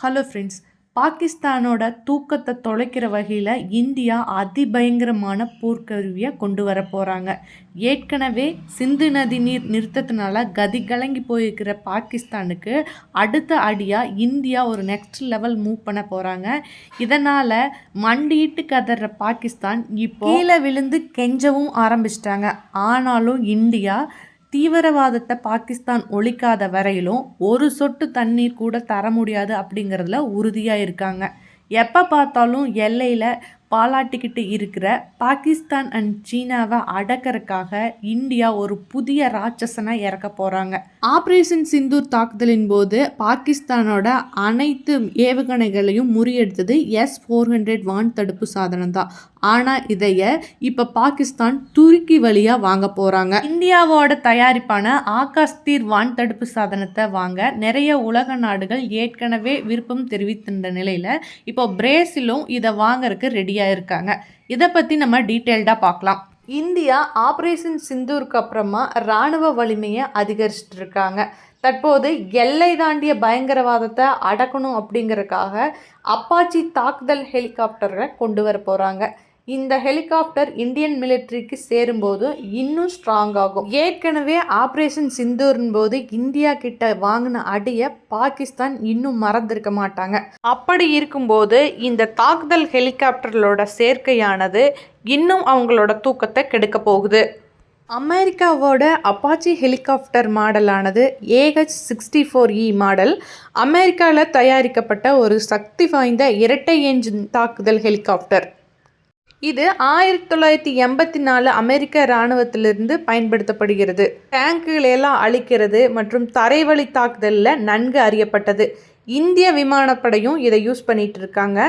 Hello friends, பாகிஸ்தானோட தூக்கத்தை தொலைக்கிற வகையில் இந்தியா அதிபயங்கரமான போர்க்கருவியை கொண்டு வர போகிறாங்க. ஏற்கனவே சிந்து நதி நீர் நிறுத்தத்தினால கதி கலங்கி போயிருக்கிற பாகிஸ்தானுக்கு அடுத்த அடியாக இந்தியா ஒரு நெக்ஸ்ட் லெவல் மூவ் பண்ண போகிறாங்க. இதனால் மண்டியிட்டு கதற பாகிஸ்தான் இப்போ கீழே விழுந்து கெஞ்சவும் ஆரம்பிச்சிட்டாங்க. ஆனாலும் இந்தியா தீவிரவாதத்தை பாகிஸ்தான் ஒழிக்காத வரையிலும் ஒரு சொட்டு தண்ணீர் கூட தர முடியாது அப்படிங்கிறதுல உறுதியாக இருக்காங்க. எப்போ பார்த்தாலும் எல்லையில் பாலாட்டிக்கிட்டு இருக்கிற பாகிஸ்தான் அண்ட் சீனாவை அடக்கிறதுக்காக இந்தியா ஒரு புதிய ராட்சசனை இறக்க போகிறாங்க. ஆப்ரேஷன் சிந்தூர் தாக்குதலின் போது பாகிஸ்தானோட அனைத்து ஏவுகணைகளையும் முறியடித்தது S-400 வான் தடுப்பு சாதனம் தான். ஆனால் இதைய இப்போ பாகிஸ்தான் துருக்கி வழியாக வாங்க போகிறாங்க. இந்தியாவோட தயாரிப்பான ஆகாஷ்தீர் வான் தடுப்பு சாதனத்தை வாங்க நிறைய உலக நாடுகள் ஏற்கனவே விருப்பம் தெரிவித்திருந்த நிலையில் இப்போ பிரேசிலும் இதை வாங்கறதுக்கு ரெடியாக இருக்காங்க. இதை பற்றி நம்ம டீட்டெயில்டாக பார்க்கலாம். இந்தியா ஆப்ரேஷன் சிந்தூருக்கு அப்புறமா இராணுவ வலிமையை அதிகரிச்சுட்டு இருக்காங்க. தற்போது எல்லை தாண்டிய பயங்கரவாதத்தை அடக்கணும் அப்படிங்கிறதுக்காக அப்பாச்சி தாக்குதல் ஹெலிகாப்டர்களை கொண்டு வர போகிறாங்க. இந்த ஹெலிகாப்டர் இந்தியன் மிலிட்ரிக்கு சேரும்போது இன்னும் ஸ்ட்ராங் ஆகும். ஏற்கனவே ஆப்ரேஷன் சிந்தூரின் போது இந்தியா கிட்ட வாங்கின அடியை பாகிஸ்தான் இன்னும் மறந்திருக்க மாட்டாங்க. அப்படி இருக்கும்போது இந்த தாக்குதல் ஹெலிகாப்டர்களோட சேர்க்கையானது இன்னும் அவங்களோட தூக்கத்தை கெடுக்க போகுது. அமெரிக்காவோட அப்பாச்சி ஹெலிகாப்டர் மாடலானது AH-64E மாடல் அமெரிக்காவில் தயாரிக்கப்பட்ட ஒரு சக்தி வாய்ந்த இரட்டை என்ஜின் தாக்குதல் ஹெலிகாப்டர். இது 1984 அமெரிக்க இராணுவத்திலிருந்து பயன்படுத்தப்படுகிறது. டேங்குகளெல்லாம் அழிக்கிறது மற்றும் தரைவழி தாக்குதலில் நன்கு அறியப்பட்டது. இந்திய விமானப்படையும் இதை யூஸ் பண்ணிட்டு இருக்காங்க.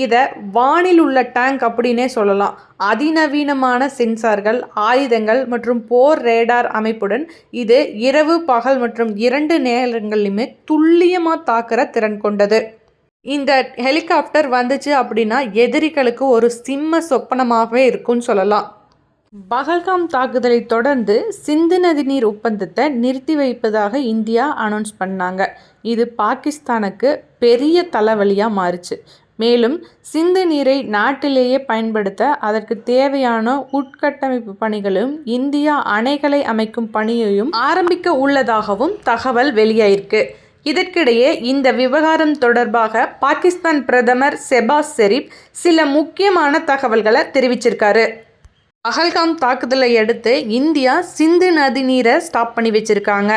இதை வானில் உள்ள டேங்க் அப்படின்னே சொல்லலாம். அதிநவீனமான சென்சார்கள், ஆயுதங்கள் மற்றும் போர் ரேடார் அமைப்புடன் இது இரவு பகல் மற்றும் 2 நேரங்களிலுமே துல்லியமாக தாக்குற திறன் கொண்டது. இந்த ஹெலிகாப்டர் வந்துச்சு அப்படின்னா எதிரிகளுக்கு ஒரு சிம்ம சொப்பனமாகவே இருக்கும்னு சொல்லலாம். பஹல்காம் தாக்குதலை தொடர்ந்து சிந்து நதி நீர் ஒப்பந்தத்தை நிறுத்தி வைப்பதாக இந்தியா அனௌன்ஸ் பண்ணாங்க. இது பாகிஸ்தானுக்கு பெரிய தலைவலியாக மாறுச்சு. மேலும் சிந்து நீரை நாட்டிலேயே பயன்படுத்த அதற்கு தேவையான உட்கட்டமைப்பு பணிகளும் இந்தியா அணைகளை அமைக்கும் பணியையும் ஆரம்பிக்க உள்ளதாகவும் தகவல் வெளியாயிருக்கு. இதற்கிடையே இந்த விவகாரம் தொடர்பாக பாகிஸ்தான் பிரதமர் ஷெபாஸ் ஷெரீப் சில முக்கியமான தகவல்களை தெரிவிச்சிருக்காரு. பஹல்காம் தாக்குதலை அடுத்து இந்தியா சிந்து நதி நீரை ஸ்டாப் பண்ணி வச்சிருக்காங்க.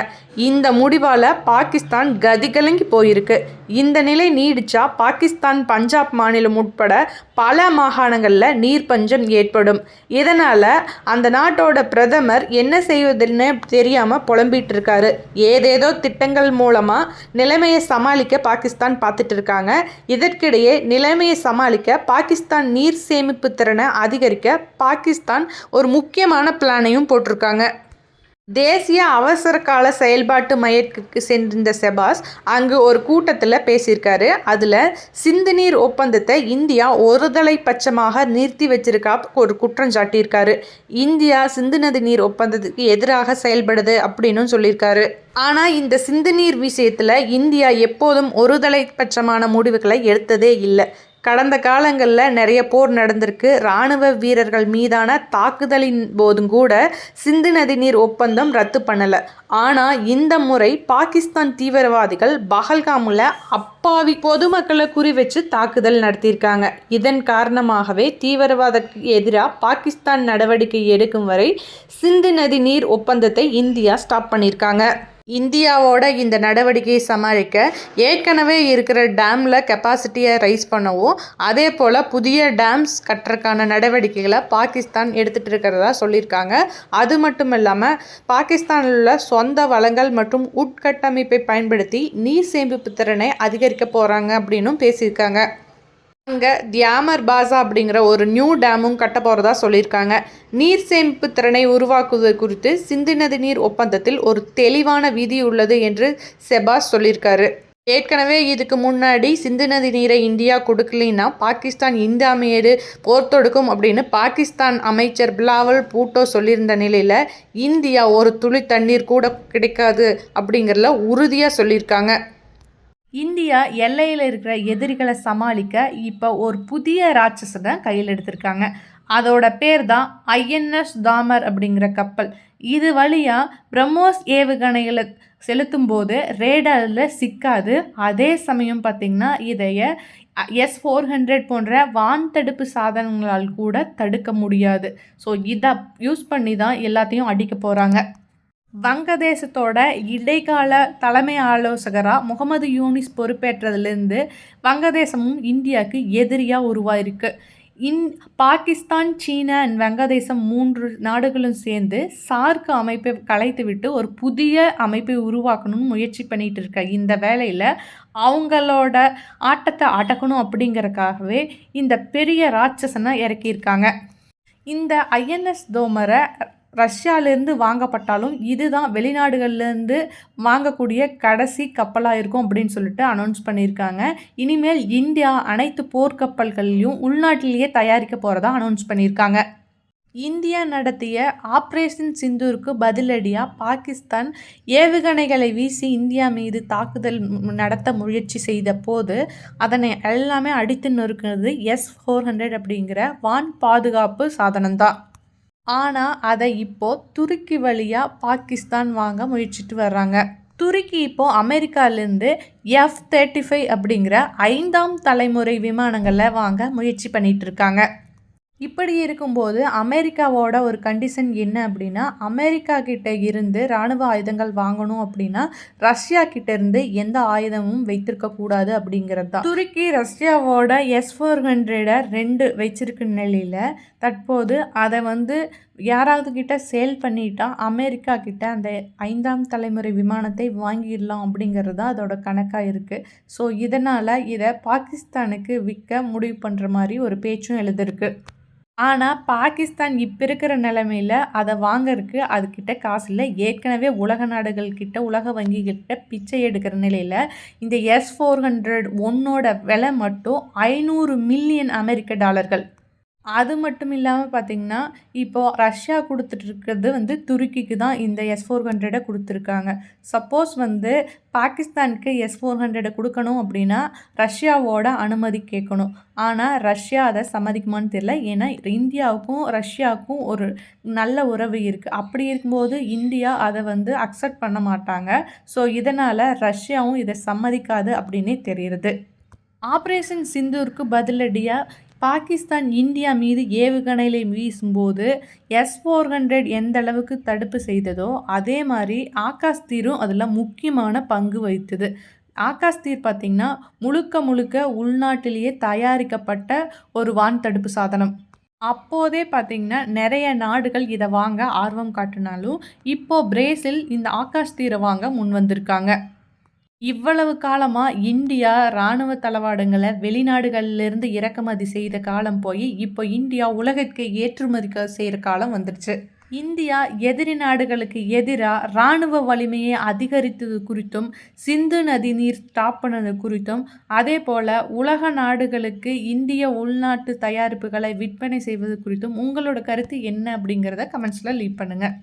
இந்த முடிவால் பாகிஸ்தான் கதிகலங்கி போயிருக்கு. இந்த நிலை நீடிச்சா பாகிஸ்தான் பஞ்சாப் மாநிலம் உட்பட பல மாகாணங்களில் நீர் பஞ்சம் ஏற்படும். இதனால் அந்த நாட்டோட பிரதமர் என்ன செய்வதுன்னு தெரியாமல் புலம்பிட்டு இருக்காரு. ஏதேதோ திட்டங்கள் மூலமாக நிலைமையை சமாளிக்க பாகிஸ்தான் பார்த்துட்டு இருக்காங்க. இதற்கிடையே நிலைமையை சமாளிக்க பாகிஸ்தான் நீர் சேமிப்பு திறனை அதிகரிக்க பாகிஸ்தான் ஒரு முக்கியமான பிளானையும் போட்டிருக்காங்க. தேசிய அவசர கால செயல்பாட்டு மையத்திற்கு சென்றிருந்த ஷெபாஸ் அங்கு ஒரு கூட்டத்தில் பேசியிருக்காரு. அதில் சிந்து நீர் ஒப்பந்தத்தை இந்தியா ஒருதலை பட்சமாக நிறுத்தி வச்சிருக்கா ஒரு குற்றம் சாட்டியிருக்காரு. இந்தியா சிந்து நதி நீர் ஒப்பந்தத்துக்கு எதிராக செயல்படுது அப்படின்னு சொல்லியிருக்காரு. ஆனால் இந்த சிந்து நீர் விஷயத்தில் இந்தியா எப்போதும் ஒருதலை பட்சமான முடிவுகளை எடுத்ததே இல்லை. கடந்த காலங்களில் நிறைய போர் நடந்திருக்கு. இராணுவ வீரர்கள் மீதான தாக்குதலின் போதும் கூட சிந்து நதி நீர் ஒப்பந்தம் ரத்து பண்ணலை. ஆனால் இந்த முறை பாகிஸ்தான் தீவிரவாதிகள் பஹல்காமில் அப்பாவி பொதுமக்களை குறிவச்சு தாக்குதல் நடத்தியிருக்காங்க. இதன் காரணமாகவே தீவிரவாதத்துக்கு எதிராக பாகிஸ்தான் நடவடிக்கை எடுக்கும் வரை சிந்து நதி நீர் ஒப்பந்தத்தை இந்தியா ஸ்டாப் பண்ணியிருக்காங்க. இந்தியாவோட இந்த நடவடிக்கையை சமாளிக்க ஏற்கனவே இருக்கிற டேமில் கெப்பாசிட்டியை ரைஸ் பண்ணவும் அதே போல் புதிய டேம்ஸ் கட்டுறதுக்கான நடவடிக்கைகளை பாகிஸ்தான் எடுத்துகிட்டு இருக்கிறதா சொல்லியிருக்காங்க. அது மட்டும் இல்லாமல் பாகிஸ்தானில் உள்ள சொந்த வளங்கள் மற்றும் உட்கட்டமைப்பை பயன்படுத்தி நீர் சேமிப்பு திறனை அதிகரிக்க போகிறாங்க அப்படின்னும் பேசியிருக்காங்க. அங்கே தியாமர் பாசா அப்படிங்கிற ஒரு நியூ டேமும் கட்ட போகிறதா சொல்லியிருக்காங்க. நீர் சேமிப்பு திறனை உருவாக்குவது குறித்து சிந்து நதி நீர் ஒப்பந்தத்தில் ஒரு தெளிவான விதி உள்ளது என்று ஷெபாஸ் சொல்லியிருக்காரு. ஏற்கனவே இதுக்கு முன்னாடி சிந்து நதி நீரை இந்தியா கொடுக்கலைன்னா பாகிஸ்தான் இந்தியா மீது போர் தொடுக்கும் அப்படின்னு பாகிஸ்தான் அமைச்சர் பிலாவல் பூட்டோ சொல்லியிருந்த நிலையில் இந்தியா ஒரு துளி தண்ணீர் கூட கிடைக்காது அப்படிங்கிறதுல உறுதியாக சொல்லியிருக்காங்க. இந்தியா எல்லையில் இருக்கிற எதிரிகளை சமாளிக்க இப்போ ஒரு புதிய ராட்சசனை கையில் எடுத்திருக்காங்க. அதோட பேர் தான் ஐஎன்எஸ் தாமர் அப்படிங்கிற கப்பல். இது வழியாக பிரம்மோஸ் ஏவுகணைகளை செலுத்தும் போது ரேடாரில் சிக்காது. அதே சமயம் பார்த்திங்கன்னா இதைய S-400 போன்ற வான் தடுப்பு சாதனங்களால் கூட தடுக்க முடியாது. ஸோ இதை யூஸ் பண்ணி தான் எல்லாத்தையும் அடிக்க போகிறாங்க. வங்கதேசத்தோட இடைக்கால தலைமை ஆலோசகராக முகமது யூனிஸ் பொறுப்பேற்றதுலேருந்து வங்கதேசமும் இந்தியாவுக்கு எதிரியாக உருவாயிருக்கு. பாகிஸ்தான், சீனா அண்ட் வங்கதேசம் 3 நாடுகளும் சேர்ந்து சார்க் அமைப்பை கலைத்துவிட்டு ஒரு புதிய அமைப்பை உருவாக்கணும்னு முயற்சி பண்ணிகிட்டு இருக்க இந்த வேளையில் அவங்களோட ஆட்டத்தை அடக்கணும் அப்படிங்கிறதுக்காகவே இந்த பெரிய ராட்சசனை இறக்கியிருக்காங்க. இந்த ஐஎன்எஸ் தோமரை ரஷ்யாவிலேருந்து வாங்கப்பட்டாலும் இதுதான் வெளிநாடுகள்லேருந்து வாங்கக்கூடிய கடைசி கப்பலாக இருக்கும் அப்படின்னு சொல்லிட்டு அனௌன்ஸ் பண்ணியிருக்காங்க. இனிமேல் இந்தியா அனைத்து போர்க்கப்பல்களையும் உள்நாட்டிலேயே தயாரிக்க போகிறதா அனௌன்ஸ் பண்ணியிருக்காங்க. இந்தியா நடத்திய ஆப்ரேஷன் சிந்தூருக்கு பதிலடியாக பாகிஸ்தான் ஏவுகணைகளை வீசி இந்தியா மீது தாக்குதல் நடத்த முயற்சி செய்த போது அதனை எல்லாமே அடித்து நொறுக்கிறது S-400 அப்படிங்கிற வான் பாதுகாப்பு சாதனம்தான். ஆனால் அதை இப்போது துருக்கி வழியாக பாகிஸ்தான் வாங்க முயற்சிட்டு வர்றாங்க. துருக்கி இப்போது அமெரிக்காவிலேருந்து F-35 அப்படிங்கிற 5ஆம் தலைமுறை விமானங்களை வாங்க முயற்சி பண்ணிகிட்டு இருக்காங்க. இப்படி இருக்கும்போது அமெரிக்காவோட ஒரு கண்டிஷன் என்ன அப்படின்னா, அமெரிக்கா கிட்ட இருந்து இராணுவ ஆயுதங்கள் வாங்கணும் அப்படின்னா ரஷ்யா கிட்ட இருந்து எந்த ஆயுதமும் வைத்திருக்கக்கூடாது அப்படிங்கிறது தான். துருக்கி ரஷ்யாவோட S-400 2 வச்சிருக்க நிலையில் தற்போது அதை யாராவது கிட்ட சேல் பண்ணிட்டா அமெரிக்கா கிட்ட அந்த 5ஆம் தலைமுறை விமானத்தை வாங்கிடலாம் அப்படிங்கிறது தான் அதோட கணக்காக இருக்குது. ஸோ இதனால் இதை பாகிஸ்தானுக்கு விற்க முடிவு பண்ணுற மாதிரி ஒரு பேச்சும் எழுதிருக்கு. ஆனால் பாகிஸ்தான் இப்போ இருக்கிற நிலைமையில் அதை வாங்கறதுக்கு அதுக்கிட்ட காசு இல்லை. ஏற்கனவே உலக நாடுகள்கிட்ட உலக வங்கிகிட்ட பிச்சை எடுக்கிற நிலையில் இந்த S-400 ஒன்னோட விலை மட்டும் 500 மில்லியன் அமெரிக்க டாலர்கள். அது மட்டும் இல்லாமல் பார்த்திங்கன்னா இப்போது ரஷ்யா கொடுத்துட்ருக்கிறது துருக்கிக்கு தான் இந்த S-400 கொடுத்துருக்காங்க. சப்போஸ் பாகிஸ்தானுக்கு S-400 கொடுக்கணும் அப்படின்னா ரஷ்யாவோட அனுமதி கேட்கணும். ஆனால் ரஷ்யா அதை சம்மதிக்குமான்னு தெரியல. ஏன்னா இந்தியாவுக்கும் ரஷ்யாவுக்கும் ஒரு நல்ல உறவு இருக்குது. அப்படி இருக்கும்போது இந்தியா அதை அக்செப்ட் பண்ண மாட்டாங்க. ஸோ இதனால் ரஷ்யாவும் இதை சம்மதிக்காது அப்படின்னே தெரியுது. ஆப்ரேஷன் சிந்தூருக்கு பதிலடியாக பாகிஸ்தான் இந்தியா மீது ஏவுகணைகளை வீசும்போது S-400 எந்த அளவுக்கு தடுப்பு செய்ததோ அதே மாதிரி ஆகாஷ் தீரும் அதில் முக்கியமான பங்கு வகித்தது. ஆகாஷ் தீர் பார்த்திங்கன்னா முழுக்க உள்நாட்டிலேயே தயாரிக்கப்பட்ட ஒரு வான் தடுப்பு சாதனம். அப்போதே பார்த்திங்கன்னா நிறைய நாடுகள் இதை வாங்க ஆர்வம் காட்டினாலும் இப்போது பிரேசில் இந்த ஆகாஷ் தீரை வாங்க முன் வந்திருக்காங்க. இவ்வளவு காலமாக இந்தியா இராணுவ தளவாடங்களை வெளிநாடுகளிலிருந்து இறக்குமதி செய்த காலம் போய் இப்போ இந்தியா உலகிற்கு ஏற்றுமதி செய்கிற காலம் வந்துடுச்சு. இந்தியா எதிரி நாடுகளுக்கு எதிராக இராணுவ வலிமையை அதிகரித்தது குறித்தும் சிந்து நதி நீர் ஸ்டாப் பண்ணது குறித்தும் அதே போல் உலக நாடுகளுக்கு இந்திய உள்நாட்டு தயாரிப்புகளை விற்பனை செய்வது குறித்தும் உங்களோட கருத்து என்ன அப்படிங்கிறத கமெண்ட்ஸில் லீவ் பண்ணுங்கள்.